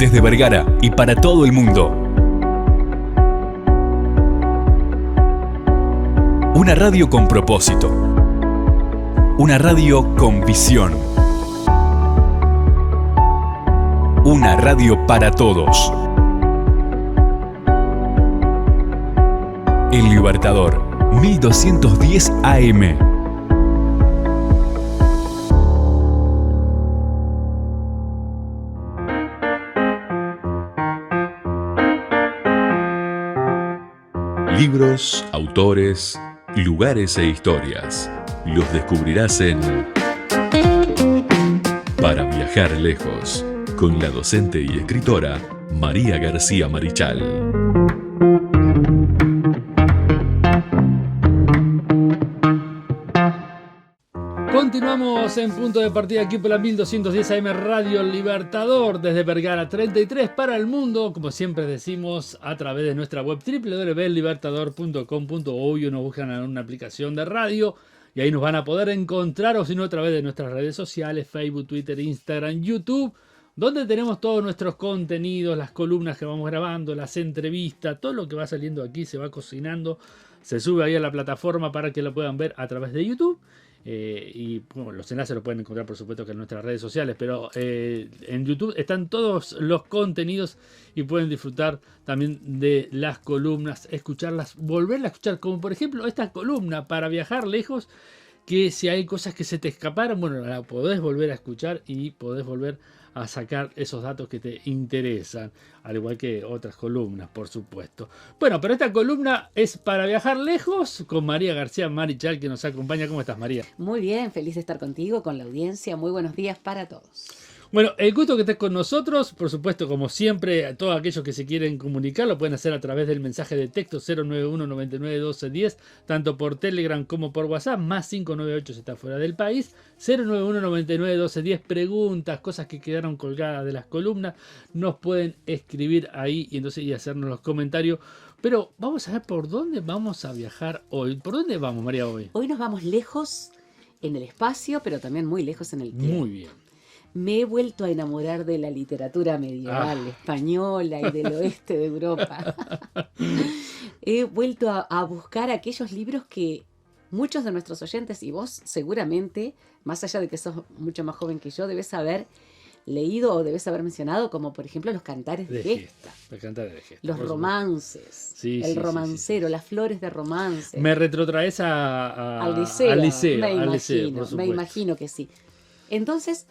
desde Vergara y para todo el mundo. Una radio con propósito. Una radio con visión. Una radio para todos. El Libertador, 1210 AM. Libros, autores, lugares e historias. Los descubrirás en Para viajar lejos, con la docente y escritora María García Marichal. Continuamos en punto de partida aquí por la 1210 AM Radio Libertador desde Vergara 33 para el mundo, como siempre decimos, a través de nuestra web www.libertador.com.uy o nos buscan en una aplicación de radio y ahí nos van a poder encontrar, o si no a través de nuestras redes sociales, Facebook, Twitter, Instagram, YouTube, donde tenemos todos nuestros contenidos, las columnas que vamos grabando, las entrevistas, todo lo que va saliendo aquí se va cocinando, se sube ahí a la plataforma para que lo puedan ver a través de YouTube. Y bueno, los enlaces los pueden encontrar por supuesto que en nuestras redes sociales, pero en YouTube están todos los contenidos y pueden disfrutar también de las columnas, escucharlas, volverlas a escuchar, como por ejemplo esta columna Para viajar lejos, que si hay cosas que se te escaparon, bueno, la podés volver a escuchar y podés volver a sacar esos datos que te interesan, al igual que otras columnas, por supuesto. Bueno, pero esta columna es Para viajar lejos con María García Marichal, que nos acompaña. ¿Cómo estás, María? Muy bien, feliz de estar contigo, con la audiencia. Muy buenos días para todos. Bueno, el gusto que estés con nosotros, por supuesto, como siempre, a todos aquellos que se quieren comunicar lo pueden hacer a través del mensaje de texto 091 99 12 10, tanto por Telegram como por WhatsApp, más 598 si está fuera del país, 091 99 12 10, preguntas, cosas que quedaron colgadas de las columnas, nos pueden escribir ahí y entonces y hacernos los comentarios. Pero vamos a ver por dónde vamos a viajar hoy. ¿Por dónde vamos, María, hoy? Hoy nos vamos lejos en el espacio, pero también muy lejos en el tiempo. Muy bien. Me he vuelto a enamorar de la literatura medieval española y del oeste de Europa. He vuelto a buscar aquellos libros que muchos de nuestros oyentes, y vos seguramente, más allá de que sos mucho más joven que yo, debes haber leído o debes haber mencionado, como por ejemplo los cantares de Gesta. Los romances, el romancero, las flores de romance. Me retrotraes al liceo. Me imagino que sí. Entonces,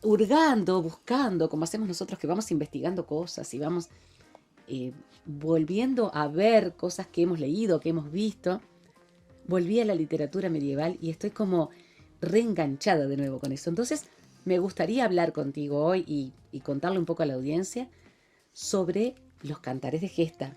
hurgando, buscando, como hacemos nosotros, que vamos investigando cosas y vamos volviendo a ver cosas que hemos leído, que hemos visto, volví a la literatura medieval y estoy como reenganchada de nuevo con eso. Entonces, me gustaría hablar contigo hoy y contarle un poco a la audiencia sobre los cantares de Gesta.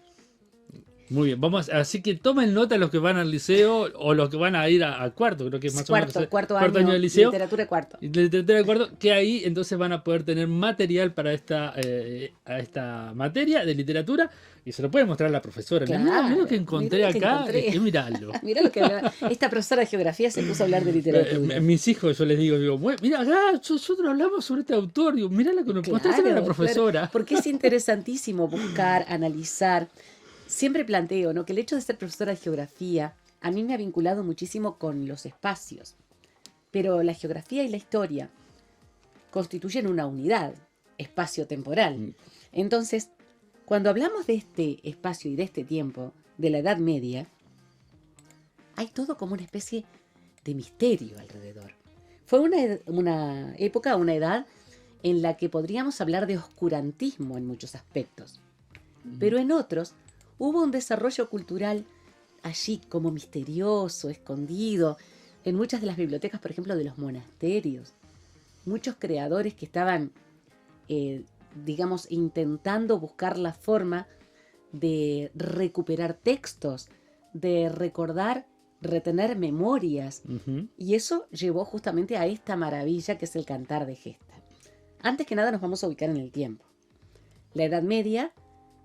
Muy bien, así que tomen nota los que van al liceo o los que van a ir a cuarto, creo que es más o menos cuarto año de liceo. Literatura de cuarto. Literatura de cuarto, que ahí entonces van a poder tener material para esta materia de literatura y se lo puede mostrar a la profesora. Claro, mirá lo que encontré acá, miralo. Mirá lo que esta profesora de geografía se puso a hablar de literatura. Mis hijos, yo les digo, mira, nosotros hablamos sobre este autor, mirá lo que nos mostraste a la profesora. Claro, porque es interesantísimo buscar, analizar. Siempre planteo, ¿no?, que el hecho de ser profesora de geografía a mí me ha vinculado muchísimo con los espacios. Pero la geografía y la historia constituyen una unidad espacio-temporal. Entonces, cuando hablamos de este espacio y de este tiempo, de la Edad Media, hay todo como una especie de misterio alrededor. Fue una época, una edad en la que podríamos hablar de oscurantismo en muchos aspectos. Pero en otros hubo un desarrollo cultural allí como misterioso, escondido, en muchas de las bibliotecas, por ejemplo, de los monasterios. Muchos creadores que estaban, intentando buscar la forma de recuperar textos, de recordar, retener memorias. Y eso llevó justamente a esta maravilla que es el cantar de Gesta. Antes que nada nos vamos a ubicar en el tiempo. La Edad Media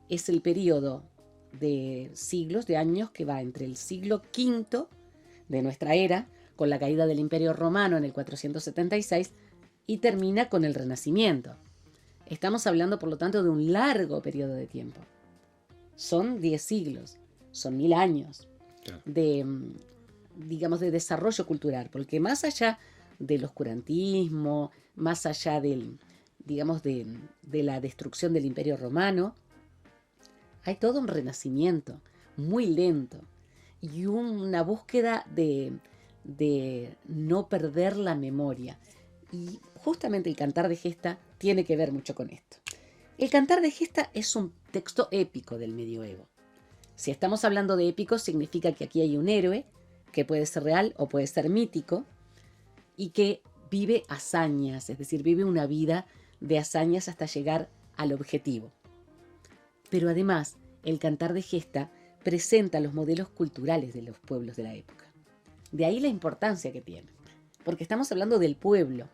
es el periodo de siglos, de años, que va entre el siglo V de nuestra era, con la caída del Imperio Romano en el 476, y termina con el Renacimiento. Estamos hablando, por lo tanto, de un largo periodo de tiempo. Son 10 siglos, son 1000 años Claro. digamos, de desarrollo cultural, porque más allá del oscurantismo, más allá digamos, de la destrucción del Imperio Romano, hay todo un renacimiento muy lento y una búsqueda de no perder la memoria. Y justamente el Cantar de Gesta tiene que ver mucho con esto. El Cantar de Gesta es un texto épico del medioevo. Si estamos hablando de épico, significa que aquí hay un héroe que puede ser real o puede ser mítico y que vive hazañas, es decir, vive una vida de hazañas hasta llegar al objetivo. Pero además, el Cantar de Gesta presenta los modelos culturales de los pueblos de la época. De ahí la importancia que tiene, porque estamos hablando del pueblo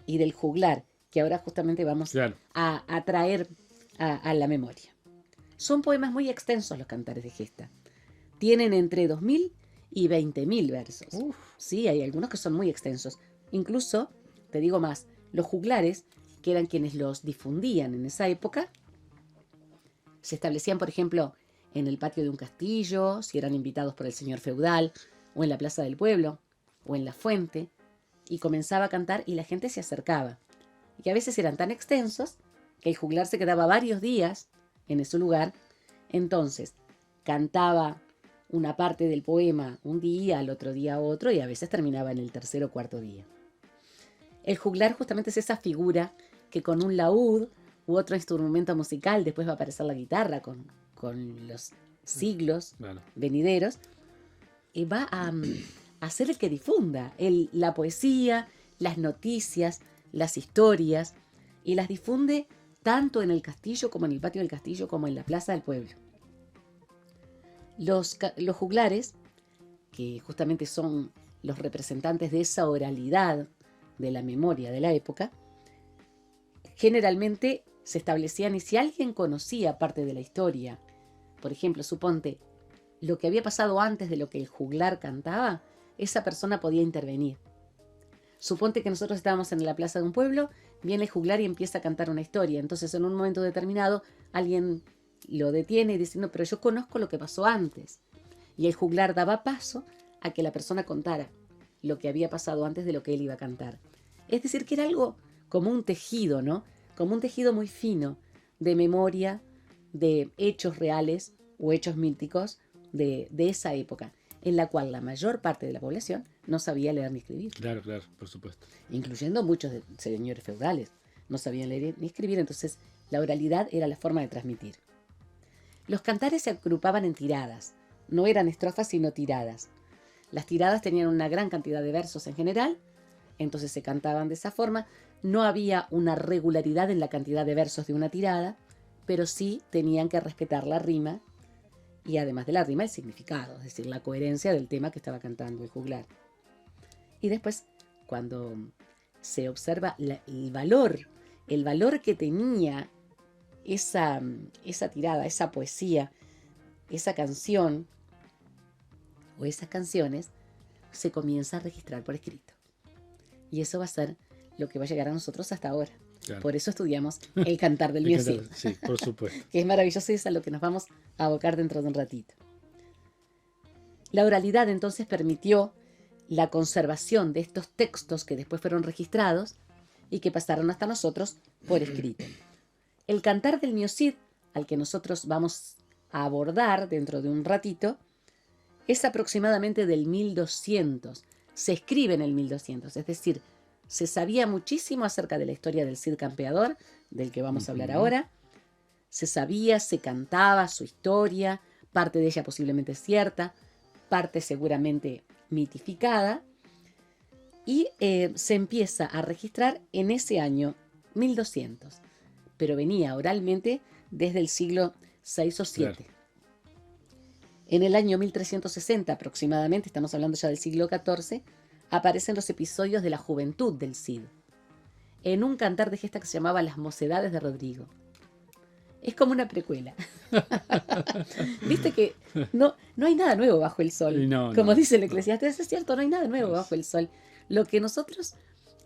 y del juglar, que ahora justamente vamos Claro. a traer a la memoria. Son poemas muy extensos los Cantares de Gesta. Tienen entre 2000 y 20.000 versos. Uf. Sí, hay algunos que son muy extensos. Incluso, te digo más, los juglares, que eran quienes los difundían en esa época, se establecían, por ejemplo, en el patio de un castillo, si eran invitados por el señor feudal, o en la plaza del pueblo, o en la fuente, y comenzaba a cantar y la gente se acercaba. Y a veces eran tan extensos que el juglar se quedaba varios días en ese lugar. Entonces, cantaba una parte del poema un día, al otro día otro, y a veces terminaba en el tercer o cuarto día. El juglar justamente es esa figura que con un laúd u otro instrumento musical, después va a aparecer la guitarra con los siglos Claro. venideros, y va a ser el que difunda la poesía, las noticias, las historias, y las difunde tanto en el castillo como en el patio del castillo como en la plaza del pueblo. Los juglares, que justamente son los representantes de esa oralidad de la memoria de la época, generalmente se establecían, y si alguien conocía parte de la historia, por ejemplo, suponte lo que había pasado antes de lo que el juglar cantaba, esa persona podía intervenir. Suponte que nosotros estábamos en la plaza de un pueblo, viene el juglar y empieza a cantar una historia. Entonces, en un momento determinado, alguien lo detiene y dice, no, pero yo conozco lo que pasó antes. Y el juglar daba paso a que la persona contara lo que había pasado antes de lo que él iba a cantar. Es decir, que era algo como un tejido, ¿no? Como un tejido muy fino de memoria, de hechos reales o hechos míticos de esa época, en la cual la mayor parte de la población no sabía leer ni escribir. Claro, claro, por supuesto. Incluyendo muchos señores feudales. No sabían leer ni escribir, entonces la oralidad era la forma de transmitir. Los cantares se agrupaban en tiradas. No eran estrofas, sino tiradas. Las tiradas tenían una gran cantidad de versos en general, entonces se cantaban de esa forma. No había una regularidad en la cantidad de versos de una tirada, pero sí tenían que respetar la rima y además de la rima el significado, es decir, la coherencia del tema que estaba cantando el juglar. Y después, cuando se observa el valor que tenía esa tirada, esa poesía, esa canción o esas canciones, se comienza a registrar por escrito. Y eso va a ser lo que va a llegar a nosotros hasta ahora. Claro. Por eso estudiamos el cantar del mío Cid, Sí, por supuesto. que es maravilloso y es a lo que nos vamos a abocar dentro de un ratito. La oralidad entonces permitió la conservación de estos textos que después fueron registrados y que pasaron hasta nosotros por escrito. El cantar del mío Cid, al que nosotros vamos a abordar dentro de un ratito, es aproximadamente del 1200. Se escribe en el 1200, es decir, se sabía muchísimo acerca de la historia del Cid Campeador, del que vamos a hablar ahora. Se sabía, se cantaba su historia, parte de ella posiblemente cierta, parte seguramente mitificada, y se empieza a registrar en ese año 1200, pero venía oralmente desde el siglo VI o VII. Claro. En el año 1360 aproximadamente, estamos hablando ya del siglo XIV, aparecen los episodios de la juventud del Cid, en un cantar de gesta que se llamaba Las Mocedades de Rodrigo. Es como una precuela. Viste que no hay nada nuevo bajo el sol. No, como no, dice el no. Eclesiastés, es cierto, no hay nada nuevo bajo el sol. Lo que nosotros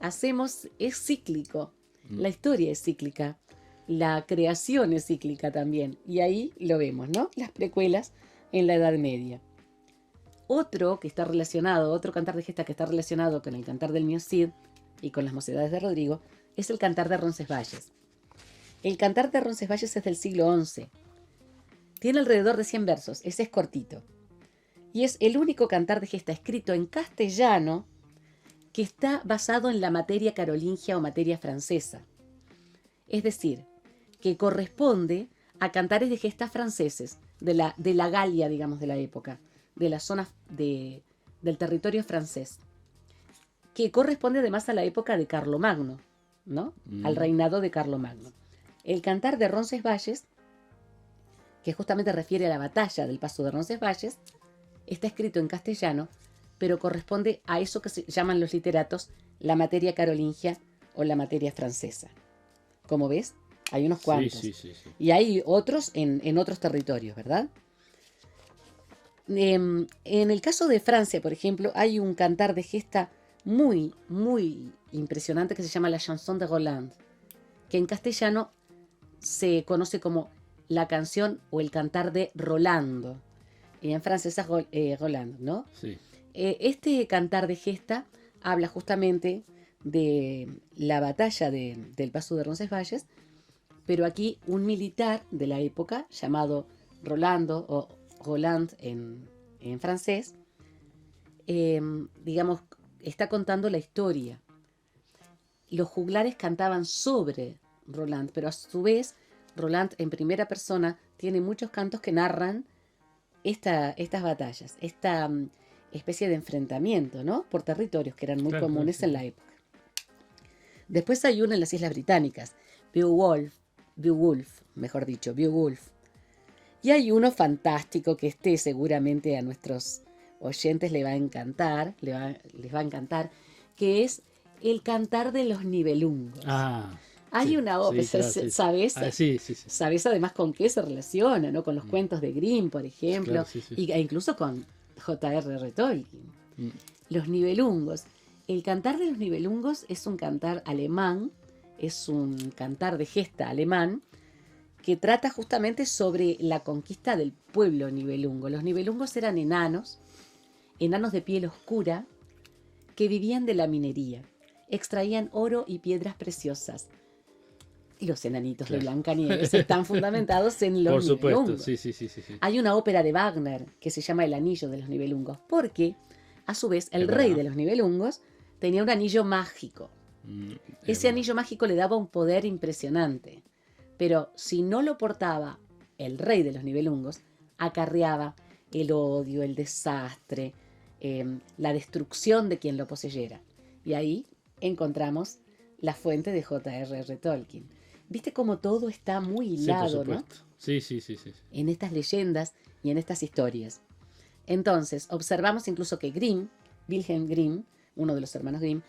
hacemos es cíclico. La historia es cíclica. la creación es cíclica también. Y ahí lo vemos, ¿no? Las precuelas en la Edad Media. Otro cantar de gesta que está relacionado con el cantar del Miocid y con las mocedades de Rodrigo, es el cantar de Roncesvalles. El cantar de Roncesvalles es del siglo XI. Tiene alrededor de 100 versos, ese es cortito. Y es el único cantar de gesta escrito en castellano que está basado en la materia carolingia o materia francesa. Es decir, que corresponde a cantares de gesta franceses, de la Galia, digamos, de la época, de la zona del territorio francés, que corresponde además a la época de Carlomagno, ¿no? Al reinado de Carlomagno. El cantar de Roncesvalles, que justamente refiere a la batalla del paso de Roncesvalles, está escrito en castellano, pero corresponde a eso que se llaman los literatos la materia carolingia o la materia francesa. Como ves, hay unos cuantos. Sí. Y hay otros en otros territorios, ¿verdad? En el caso de Francia, por ejemplo, hay un cantar de gesta muy, muy impresionante que se llama la chanson de Roland, que en castellano se conoce como la canción o el cantar de Rolando. Y en francés es Roland, ¿no? Sí. Este cantar de gesta habla justamente de la batalla del paso de Roncesvalles, pero aquí un militar de la época llamado Rolando o Roland en francés, digamos, está contando la historia. Los juglares cantaban sobre Roland, pero a su vez Roland en primera persona tiene muchos cantos que narran estas batallas, esta especie de enfrentamiento, ¿no? Por territorios que eran muy comunes en la época. Después hay uno en las Islas Británicas, Beowulf. Y hay uno fantástico que seguramente a nuestros oyentes les va a encantar, que es el cantar de los Nibelungos. Hay sí, una ópera, sí, ¿sabes? Sí. ¿Sabes además con qué se relaciona, ¿no? Con los cuentos de Grimm, por ejemplo, Claro, sí. e incluso con J.R.R. Tolkien. Los Nibelungos. El cantar de los Nibelungos es un cantar alemán, es un cantar de gesta alemán, que trata justamente sobre la conquista del pueblo nibelungo. Los nibelungos eran enanos de piel oscura, que vivían de la minería. Extraían oro y piedras preciosas. Los enanitos de Blancanieves están fundamentados en los Nibelungos. Sí. Hay una ópera de Wagner que se llama El Anillo de los Nibelungos, porque, a su vez, el rey de los Nibelungos tenía un anillo mágico. Ese anillo mágico le daba un poder impresionante, pero si no lo portaba el rey de los Nibelungos, acarreaba el odio, el desastre, la destrucción de quien lo poseyera. Y ahí encontramos la fuente de J.R.R. Tolkien. ¿Viste cómo todo está muy hilado, ¿no? Sí. En estas leyendas y en estas historias. Entonces, observamos incluso que Wilhelm Grimm, uno de los hermanos Grimm,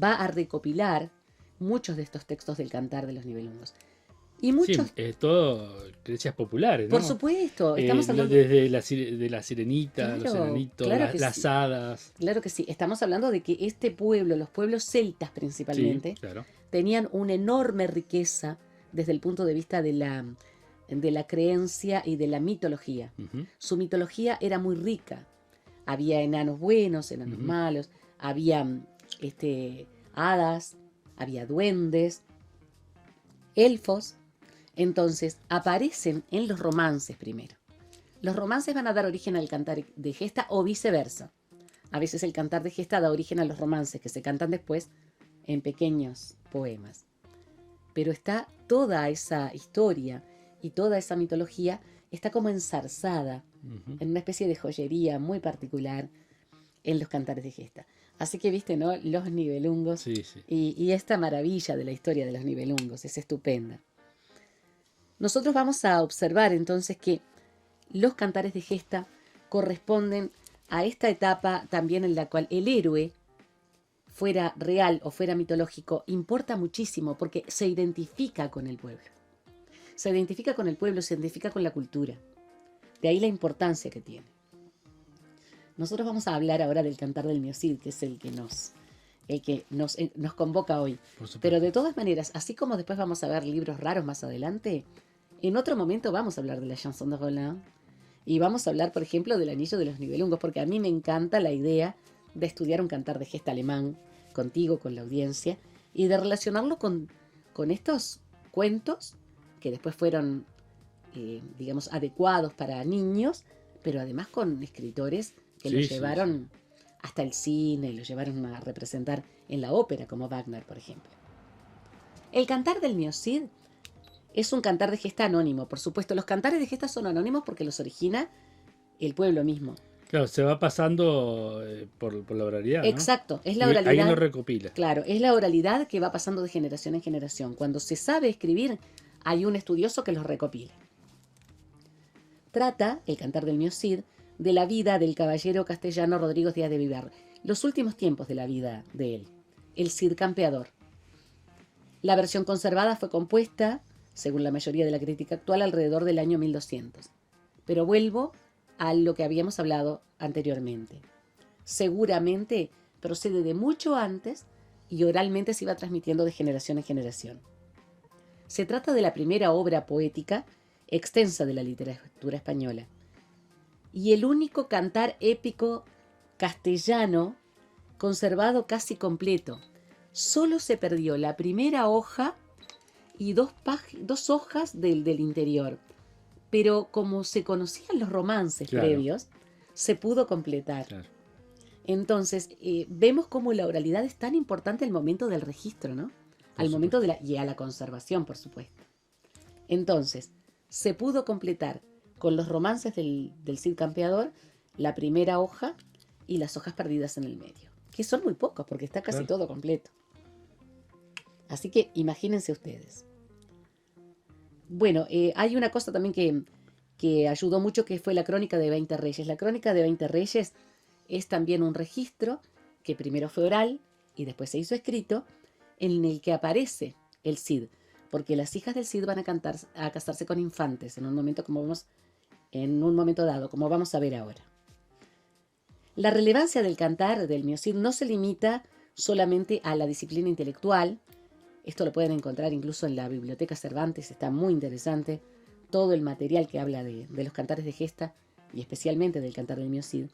va a recopilar muchos de estos textos del cantar de los Nibelungos. Y muchos... Sí, todo creencias populares, ¿no? Por supuesto, estamos hablando... Desde la sirenita, los Claro, enanitos, claro que las sí. hadas. Claro que sí, estamos hablando de que este pueblo, los pueblos celtas principalmente, Sí, claro. tenían una enorme riqueza desde el punto de vista de la creencia y de la mitología. Su mitología era muy rica. Había enanos buenos, enanos malos, había hadas, había duendes, elfos. Entonces aparecen en los romances primero. Los romances van a dar origen al cantar de gesta o viceversa. A veces el cantar de gesta da origen a los romances que se cantan después en pequeños poemas. Pero está toda esa historia y toda esa mitología está como enzarzada en una especie de joyería muy particular en los cantares de gesta. Así que viste, ¿no? Los Nibelungos y esta maravilla de la historia de los Nibelungos es estupenda. Nosotros vamos a observar entonces que los cantares de gesta corresponden a esta etapa también en la cual el héroe, fuera real o fuera mitológico, importa muchísimo porque se identifica con el pueblo. Se identifica con el pueblo, se identifica con la cultura. De ahí la importancia que tiene. Nosotros vamos a hablar ahora del cantar del Miocid, que es el que nos el que nos convoca hoy. Por supuesto. Pero de todas maneras, así como después vamos a ver libros raros más adelante, en otro momento vamos a hablar de la chanson de Roland y vamos a hablar, por ejemplo, del Anillo de los Nibelungos, porque a mí me encanta la idea de estudiar un cantar de gesta alemán contigo, con la audiencia, y de relacionarlo con estos cuentos que después fueron, digamos, adecuados para niños, pero además con escritores que Sí, lo sí, llevaron hasta el cine, lo llevaron a representar en la ópera, como Wagner, por ejemplo. El cantar del Mio Cid es un cantar de gesta anónimo. Por supuesto, los cantares de gesta son anónimos porque los origina el pueblo mismo. Claro, se va pasando por la oralidad, ¿no? Exacto, es la Y oralidad. alguien lo recopila. Claro, es la oralidad que va pasando de generación en generación. Cuando se sabe escribir, hay un estudioso que los recopila. Trata, el cantar del Mio Cid, de la vida del caballero castellano Rodrigo Díaz de Vivar, los últimos tiempos de la vida de él, el Cid campeador. La versión conservada fue compuesta, según la mayoría de la crítica actual, alrededor del año 1200. Pero vuelvo a lo que habíamos hablado anteriormente. Seguramente procede de mucho antes y oralmente se iba transmitiendo de generación en generación. Se trata de la primera obra poética extensa de la literatura española y el único cantar épico castellano conservado casi completo. Solo se perdió la primera hoja y dos hojas del interior, pero como se conocían los romances previos, se pudo completar. Claro. Entonces, vemos cómo la oralidad es tan importante al momento del registro, ¿no? Al momento y a la conservación, por supuesto. Entonces, se pudo completar con los romances del Cid campeador la primera hoja y las hojas perdidas en el medio, que son muy pocos porque está casi todo completo. Así que imagínense ustedes. Bueno, hay una cosa también que ayudó mucho, que fue la Crónica de 20 Reyes. La Crónica de 20 Reyes es también un registro que primero fue oral y después se hizo escrito, en el que aparece el Cid, porque las hijas del Cid van a casarse con infantes en un momento dado, como vamos a ver ahora. La relevancia del cantar del Mio Cid no se limita solamente a la disciplina intelectual. Esto lo pueden encontrar incluso en la Biblioteca Cervantes, está muy interesante todo el material que habla de los cantares de gesta y especialmente del cantar del Mio Cid,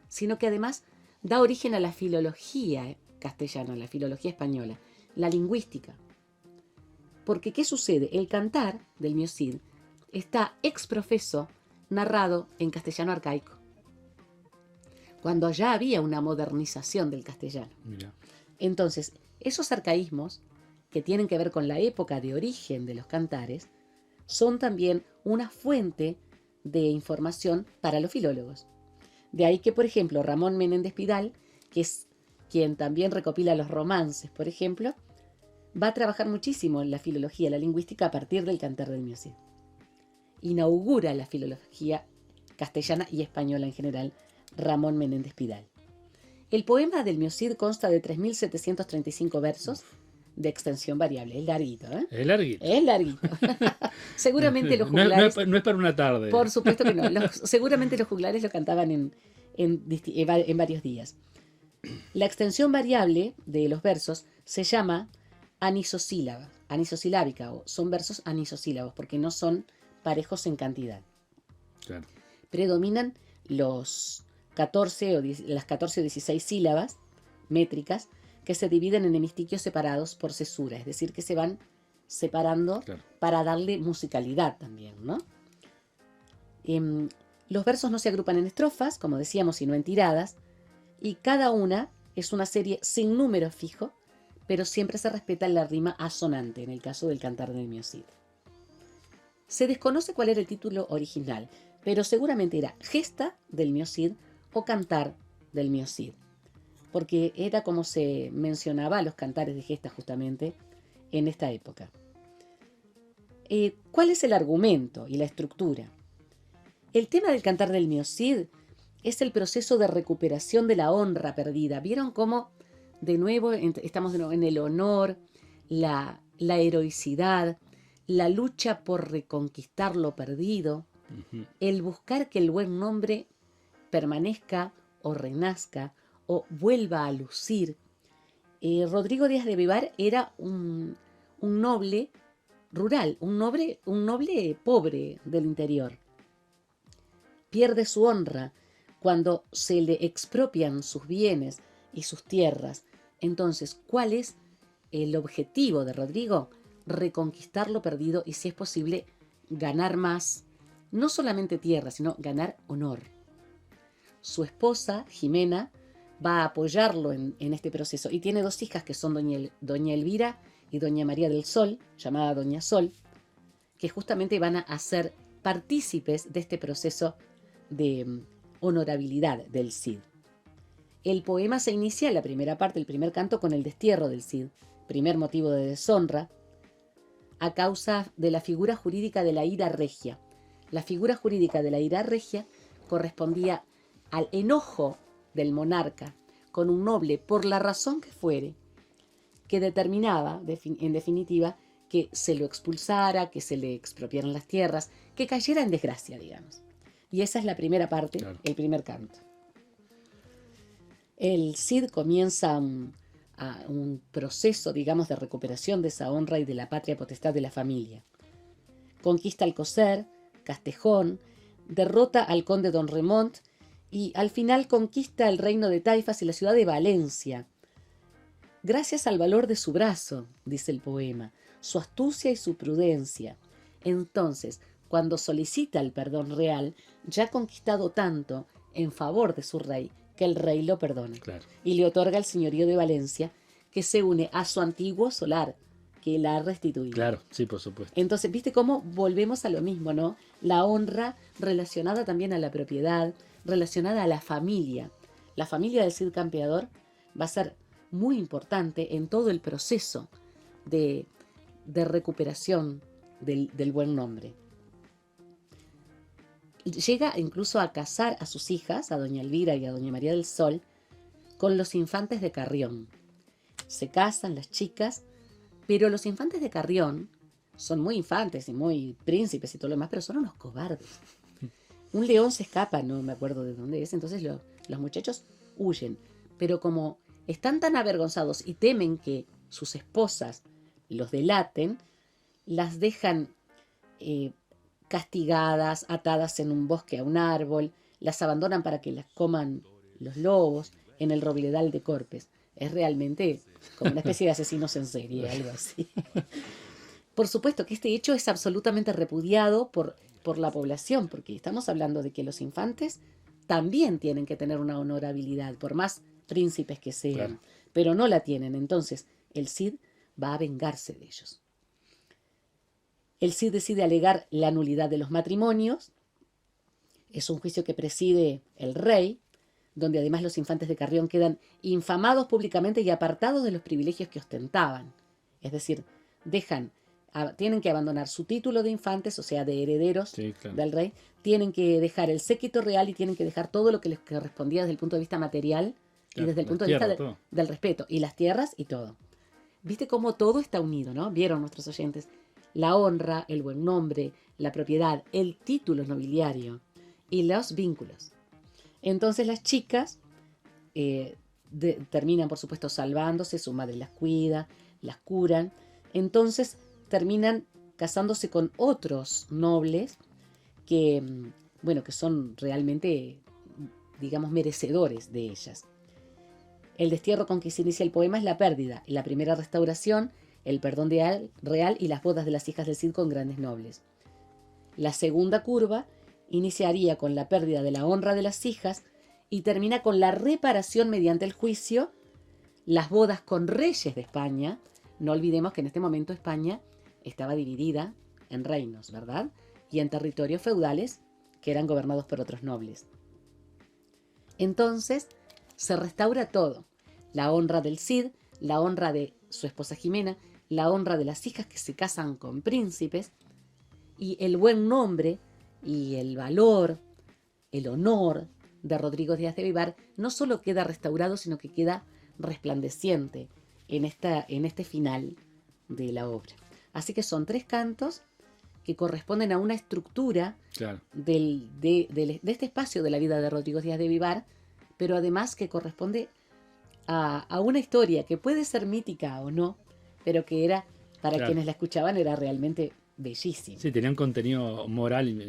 sino que además da origen a la filología castellana, la filología española, la lingüística. Porque, ¿qué sucede? El cantar del Mio Cid está ex profeso narrado en castellano arcaico, cuando ya había una modernización del castellano. Mira. Entonces, esos arcaísmos que tienen que ver con la época de origen de los cantares son también una fuente de información para los filólogos. De ahí que, por ejemplo, Ramón Menéndez Pidal, que es quien también recopila los romances, por ejemplo, va a trabajar muchísimo en la filología, la lingüística a partir del cantar del Mio Cid. Inaugura la filología castellana y española en general, Ramón Menéndez Pidal. El poema del Mio Cid consta de 3.735 versos de extensión variable. Es larguito, ¿eh? Es larguito. Es larguito. Seguramente los juglares... No es para una tarde. Por supuesto que no. Seguramente los juglares lo cantaban en varios días. La extensión variable de los versos se llama anisosilábica, o son versos anisosílabos, porque no son parejos en cantidad. Claro. Predominan las 14 o 16 sílabas métricas que se dividen en hemistiquios separados por cesura, es decir, que se van separando para darle musicalidad también, ¿no? Los versos no se agrupan en estrofas, como decíamos, sino en tiradas, y cada una es una serie sin número fijo, pero siempre se respeta la rima asonante, en el caso del cantar del Mio Cid. Se desconoce cuál era el título original, pero seguramente era Gesta del Mio Cid o Cantar del Mio Cid, porque era como se mencionaba a los cantares de gesta justamente en esta época. ¿Cuál es el argumento y la estructura? El tema del cantar del Mio Cid es el proceso de recuperación de la honra perdida. ¿Vieron cómo de nuevo estamos de nuevo en el honor, la heroicidad, la lucha por reconquistar lo perdido, el buscar que el buen nombre permanezca o renazca o vuelva a lucir, Rodrigo Díaz de Vivar era un noble rural, un noble pobre del interior. Pierde su honra cuando se le expropian sus bienes y sus tierras. Entonces, ¿cuál es el objetivo de Rodrigo? Reconquistar lo perdido y, si es posible, ganar más, no solamente tierra, sino ganar honor. Su esposa, Jimena, va a apoyarlo en este proceso y tiene 2 hijas que son doña Elvira y doña María del Sol, llamada Doña Sol, que justamente van a ser partícipes de este proceso de honorabilidad del Cid. El poema se inicia, la primera parte, el primer canto, con el destierro del Cid, primer motivo de deshonra, a causa de la figura jurídica de la ira regia. La figura jurídica de la ira regia correspondía al enojo del monarca con un noble, por la razón que fuere, que determinaba, en definitiva, que se lo expulsara, que se le expropiaran las tierras, que cayera en desgracia, digamos. Y esa es la primera parte, claro. El primer canto. El Cid comienza un proceso, digamos, de recuperación de esa honra y de la patria potestad de la familia. Conquista Alcocer, Castejón, derrota al conde Don Remont y al final conquista el reino de Taifas y la ciudad de Valencia. Gracias al valor de su brazo, dice el poema, su astucia y su prudencia. Entonces, cuando solicita el perdón real, ya ha conquistado tanto en favor de su rey, que el rey lo perdona. Claro. Y le otorga el señorío de Valencia, que se une a su antiguo solar, que la ha restituido. Claro, sí, por supuesto. Entonces, ¿viste cómo volvemos a lo mismo, no? La honra relacionada también a la propiedad, relacionada a la familia. La familia del Cid Campeador va a ser muy importante en todo el proceso de recuperación del buen nombre. Llega incluso a casar a sus hijas, a doña Elvira y a doña María del Sol, con los infantes de Carrión. Se casan las chicas, pero los infantes de Carrión son muy infantes y muy príncipes y todo lo demás, pero son unos cobardes. Un león se escapa, no me acuerdo de dónde es, entonces los muchachos huyen. Pero como están tan avergonzados y temen que sus esposas los delaten, las dejan castigadas, atadas en un bosque a un árbol, las abandonan para que las coman los lobos en el Robledal de Corpes. Es realmente como una especie de asesinos en serie, algo así. Por supuesto que este hecho es absolutamente repudiado por la población, porque estamos hablando de que los infantes también tienen que tener una honorabilidad, por más príncipes que sean, claro. Pero no la tienen. Entonces el Cid va a vengarse de ellos. El Cid decide alegar la nulidad de los matrimonios. Es un juicio que preside el rey, donde además los infantes de Carrión quedan infamados públicamente y apartados de los privilegios que ostentaban. Es decir, tienen que abandonar su título de infantes, o sea, de herederos, sí, claro, del rey, tienen que dejar el séquito real y tienen que dejar todo lo que les correspondía desde el punto de vista material, claro, y desde el punto de vista del respeto, y las tierras y todo. ¿Viste cómo todo está unido, no? Vieron nuestros oyentes. La honra, el buen nombre, la propiedad, el título nobiliario y los vínculos. Entonces las chicas terminan, por supuesto, salvándose, su madre las cuida, las curan. Entonces terminan casándose con otros nobles que son realmente, digamos, merecedores de ellas. El destierro con que se inicia el poema es la pérdida, la primera restauración, el perdón real y las bodas de las hijas del Cid con grandes nobles. La segunda curva iniciaría con la pérdida de la honra de las hijas y termina con la reparación mediante el juicio, las bodas con reyes de España. No olvidemos que en este momento España estaba dividida en reinos, ¿verdad? Y en territorios feudales que eran gobernados por otros nobles. Entonces se restaura todo. La honra del Cid, la honra de su esposa Jimena, la honra de las hijas que se casan con príncipes, y el buen nombre y el valor, el honor de Rodrigo Díaz de Vivar no solo queda restaurado, sino que queda resplandeciente en este final de la obra. Así que son 3 cantos que corresponden a una estructura, claro, de este espacio de la vida de Rodrigo Díaz de Vivar, pero además que corresponde a una historia que puede ser mítica o no, pero que era, para Claro. quienes la escuchaban, era realmente bellísima. Sí, tenía un contenido moral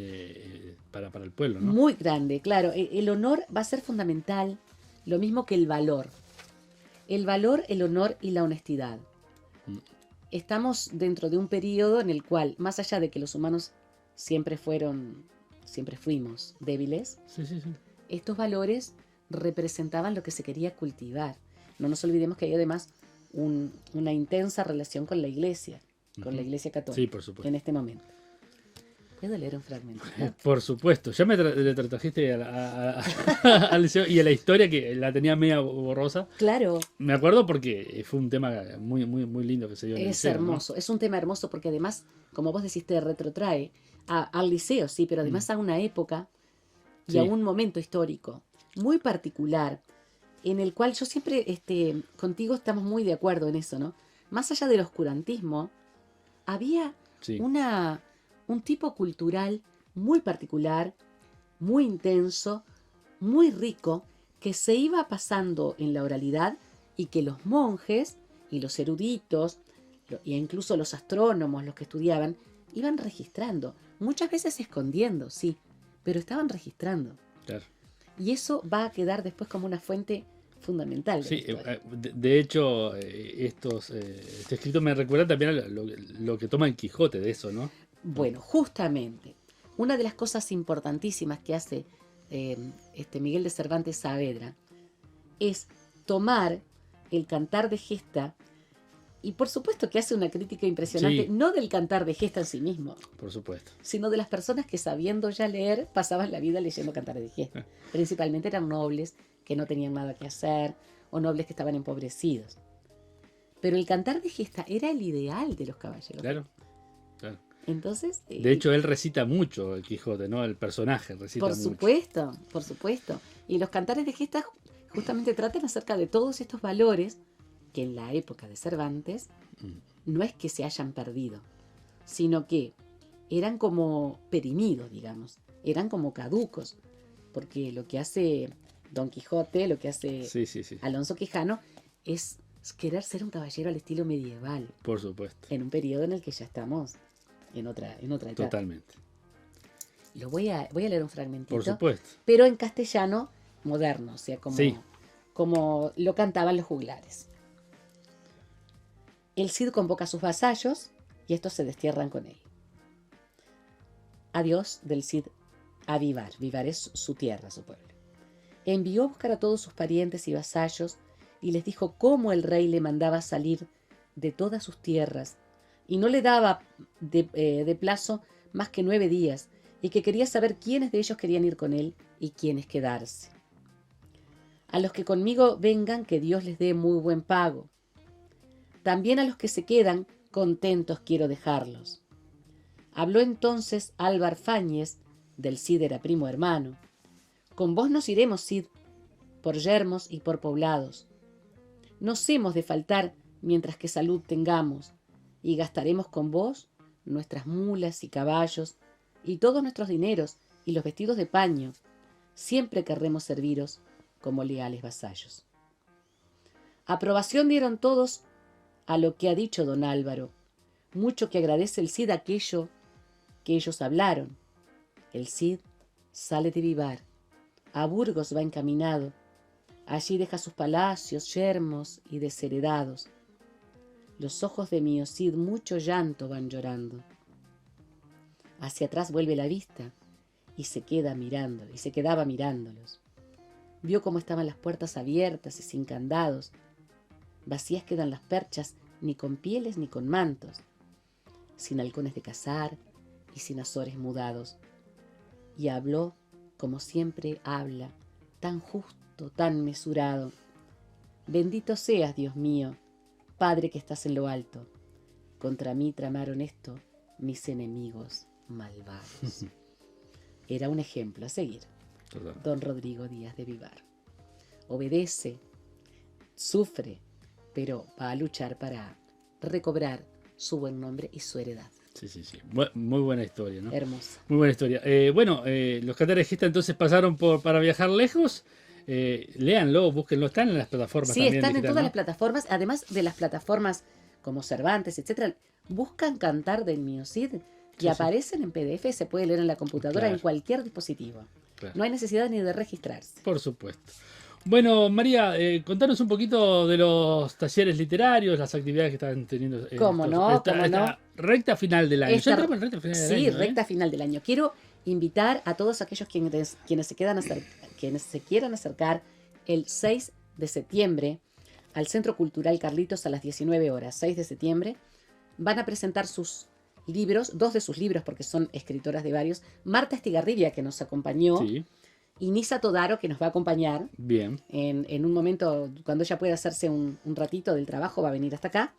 para el pueblo, ¿no? Muy grande, claro. El honor va a ser fundamental, lo mismo que el valor. El valor, el honor y la honestidad. Mm. Estamos dentro de un periodo en el cual, más allá de que los humanos siempre fuimos débiles, Sí, sí, sí. estos valores representaban lo que se quería cultivar. No nos olvidemos que hay además una intensa relación con la Iglesia católica, Sí, por supuesto. en este momento. ¿Puedo leer un fragmento? Por supuesto. Ya le trajiste al liceo y a la historia que la tenía media borrosa. Claro, Me acuerdo porque fue un tema muy, muy, muy lindo que se dio en el es liceo, ¿no? hermoso, es un tema hermoso porque además, como vos decís, te retrotrae al liceo, sí, pero además a una época y Sí. a un momento histórico muy particular, en el cual yo siempre, contigo estamos muy de acuerdo en eso, ¿no? Más allá del oscurantismo, había Sí. un tipo cultural muy particular, muy intenso, muy rico, que se iba pasando en la oralidad y que los monjes y los eruditos, e incluso los astrónomos, los que estudiaban, iban registrando, muchas veces escondiendo, sí, pero estaban registrando. Claro. Y eso va a quedar después como una fuente fundamental. Sí, la historia. de hecho, este escrito me recuerda también a lo que toma el Quijote de eso, ¿no? Bueno, justamente, una de las cosas importantísimas que hace Miguel de Cervantes Saavedra es tomar el cantar de gesta y por supuesto que hace una crítica impresionante, Sí. no del cantar de gesta en sí mismo, Por supuesto. sino de las personas que sabiendo ya leer pasaban la vida leyendo cantares de gesta. Principalmente eran nobles que no tenían nada que hacer o nobles que estaban empobrecidos. Pero el cantar de gesta era el ideal de los caballeros. Claro. Claro. Entonces, De hecho, él recita mucho el Quijote, ¿no? El personaje recita por mucho. supuesto, por supuesto. Y los cantares de gesta justamente tratan acerca de todos estos valores que en la época de Cervantes no es que se hayan perdido, sino que eran como perimidos, digamos, eran como caducos, porque lo que hace Don Quijote, lo que hace Sí, sí, sí. Alonso Quijano, es querer ser un caballero al estilo medieval, Por supuesto. en un periodo en el que ya estamos en otra etapa. Totalmente. Voy a leer un fragmentito, Por supuesto. pero en castellano moderno, o sea, Sí. como lo cantaban los juglares. El Cid convoca a sus vasallos y estos se destierran con él. Adiós del Cid a Vivar. Vivar es su tierra, su pueblo. Envió a buscar a todos sus parientes y vasallos y les dijo cómo el rey le mandaba salir de todas sus tierras y no le daba de plazo más que 9 días y que quería saber quiénes de ellos querían ir con él y quiénes quedarse. A los que conmigo vengan, que Dios les dé muy buen pago. También a los que se quedan, contentos quiero dejarlos. Habló entonces Álvar Fáñez, del Cid era primo hermano. Con vos nos iremos, Cid, por yermos y por poblados. Nos hemos de faltar mientras que salud tengamos, y gastaremos con vos nuestras mulas y caballos, y todos nuestros dineros, y los vestidos de paño. Siempre querremos serviros como leales vasallos. Aprobación dieron todos a lo que ha dicho don Álvaro, mucho que agradece el Cid aquello que ellos hablaron. El Cid sale de Vivar, a Burgos va encaminado, allí deja sus palacios yermos y desheredados. Los ojos de mi Cid mucho llanto van llorando. Hacia atrás vuelve la vista y se quedaba mirándolos. Vio cómo estaban las puertas abiertas y sin candados. Vacías quedan las perchas, ni con pieles ni con mantos, sin halcones de cazar y sin azores mudados. Y habló como siempre habla, tan justo, tan mesurado. Bendito seas, Dios mío, Padre que estás en lo alto. Contra mí tramaron esto mis enemigos malvados. Era un ejemplo a seguir. Total. Don Rodrigo Díaz de Vivar. Obedece, sufre, pero va a luchar para recobrar su buen nombre y su heredad. Sí, sí, sí. Muy buena historia, ¿no? Hermosa. Muy buena historia. Los cantares de gesta entonces pasaron para viajar lejos léanlo, búsquenlo, están en las plataformas Sí, también. están en digitales, todas ¿no? las plataformas, además de las plataformas como Cervantes, etcétera. Buscan Cantar del Mío Cid y Sí, aparecen en PDF, se puede leer en la computadora, Claro. en cualquier dispositivo. Claro. No hay necesidad ni de registrarse. Por supuesto. Bueno, María, contanos un poquito de los talleres literarios, las actividades que están teniendo. ¿Cómo no? Esta recta final del año. Esta- Ya entramos en recta final del Sí, año, recta final del año. Quiero invitar a todos aquellos quienes se quieran acercar el 6 de septiembre al Centro Cultural Carlitos a las 19 horas. 6 de septiembre. Van a presentar sus libros, 2 de sus libros porque son escritoras de varios. Marta Estigarribia, que nos acompañó, Sí, y Nisa Todaro, que nos va a acompañar bien. en un momento, cuando ella pueda hacerse un ratito del trabajo, va a venir hasta acá.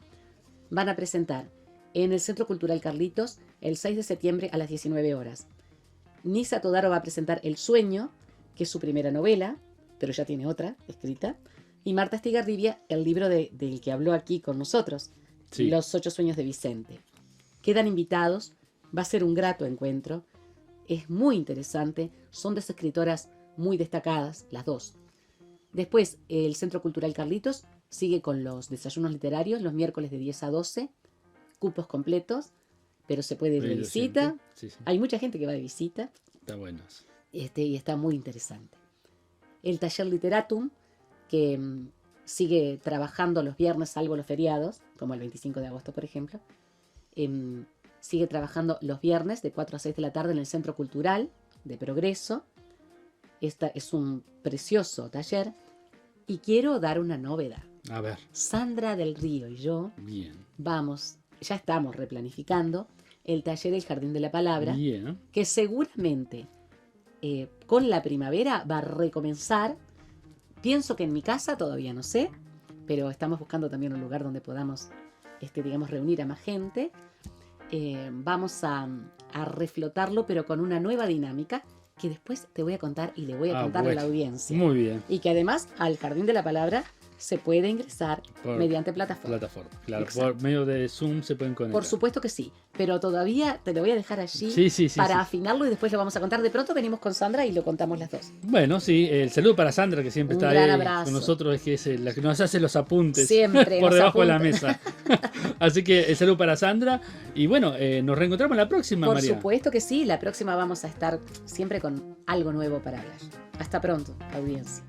Van a presentar en el Centro Cultural Carlitos el 6 de septiembre a las 19 horas. Nisa Todaro va a presentar El Sueño, que es su primera novela, pero ya tiene otra escrita. Y Marta Estigarribia, el libro del que habló aquí con nosotros, Sí. Los 8 sueños de Vicente. Quedan invitados, va a ser un grato encuentro, es muy interesante, son dos escritoras muy destacadas, las dos. Después, el Centro Cultural Carlitos sigue con los desayunos literarios los miércoles de 10 a 12, cupos completos, pero se puede ir de Oído visita. siempre. Sí, sí. Hay mucha gente que va de visita Está bueno. y está muy interesante. El taller Literatum, que sigue trabajando los viernes, salvo los feriados, como el 25 de agosto, por ejemplo. Sigue trabajando los viernes de 4 a 6 de la tarde en el Centro Cultural de Progreso. Esta es un precioso taller. Y quiero dar una novedad. A ver, Sandra del Río y yo bien. ya estamos replanificando el taller El Jardín de la Palabra, Bien. que seguramente con la primavera va a recomenzar. Pienso que en mi casa, todavía no sé, pero estamos buscando también un lugar donde podamos, digamos, reunir a más gente. Vamos a reflotarlo, pero con una nueva dinámica que después te voy a contar y le voy a contar a bueno. la audiencia. Muy bien. Y que además al Jardín de la Palabra se puede ingresar Por mediante plataforma. plataforma. Claro, Exacto. por medio de Zoom se pueden conectar. Por supuesto que sí, pero todavía te lo voy a dejar allí Sí, para sí. afinarlo y después lo vamos a contar. De pronto venimos con Sandra y lo contamos las dos. Bueno, sí, el saludo para Sandra, que siempre Un está gran ahí abrazo. con nosotros, es que es la que nos hace los apuntes Siempre por nos debajo de la apunta. mesa. Así que el saludo para Sandra. Y bueno, nos reencontramos la próxima, Por María. supuesto que sí, la próxima vamos a estar siempre con algo nuevo para hablar. Hasta pronto, audiencia.